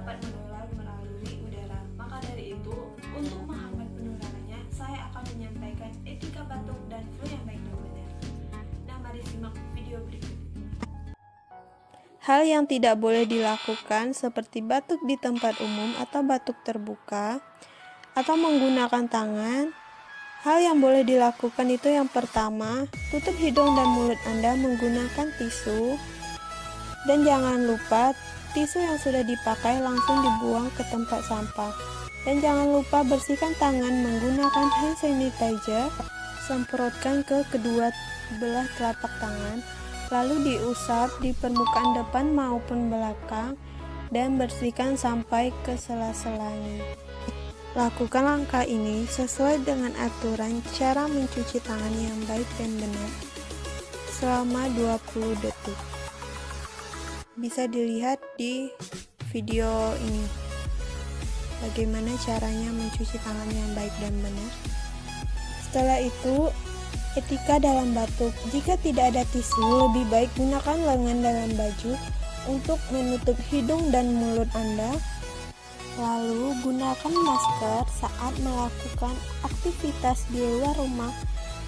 dapat menular melalui udara. Maka dari itu, untuk menghambat penularannya, saya akan menyampaikan etika batuk dan flu yang baik dan benar. Nah, mari simak video berikut. Hal yang tidak boleh dilakukan seperti batuk di tempat umum atau batuk terbuka atau menggunakan tangan. Hal yang boleh dilakukan itu yang pertama, tutup hidung dan mulut Anda menggunakan tisu. Dan jangan lupa tisu yang sudah dipakai langsung dibuang ke tempat sampah. Dan jangan lupa bersihkan tangan menggunakan hand sanitizer. Semprotkan ke kedua belah telapak tangan, lalu diusap di permukaan depan maupun belakang dan bersihkan sampai ke sela-selanya. Lakukan langkah ini sesuai dengan aturan cara mencuci tangan yang baik dan benar selama 20 detik. Bisa dilihat di video ini bagaimana caranya mencuci tangan yang baik dan benar. Setelah itu, etika dalam batuk. Jika tidak ada tisu, lebih baik gunakan lengan dalam baju untuk menutup hidung dan mulut Anda. Lalu, gunakan masker saat melakukan aktivitas di luar rumah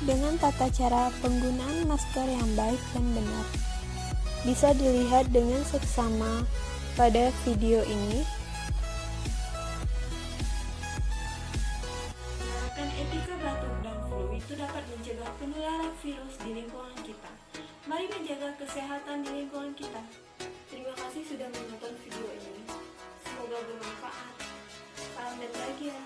dengan tata cara penggunaan masker yang baik dan benar. Bisa dilihat dengan seksama pada video ini. Menerapkan etika batuk dan flu itu dapat mencegah penularan virus di lingkungan kita. Mari menjaga kesehatan di lingkungan kita. Terima kasih sudah menonton video ini. Semoga bermanfaat. Salam dan bahagia.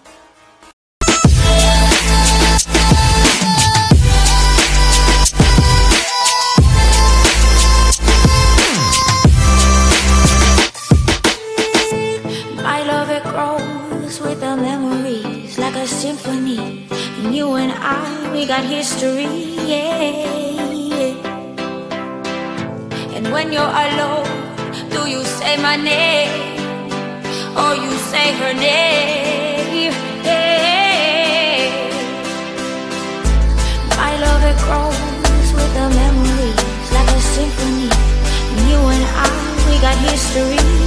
My love, it grows with the memories like a symphony. And you and I, we got history, yeah. And when you're alone, do you say my name? Or you say her name? Yeah. My love, it grows with the memories like a symphony. And you and I, we got history.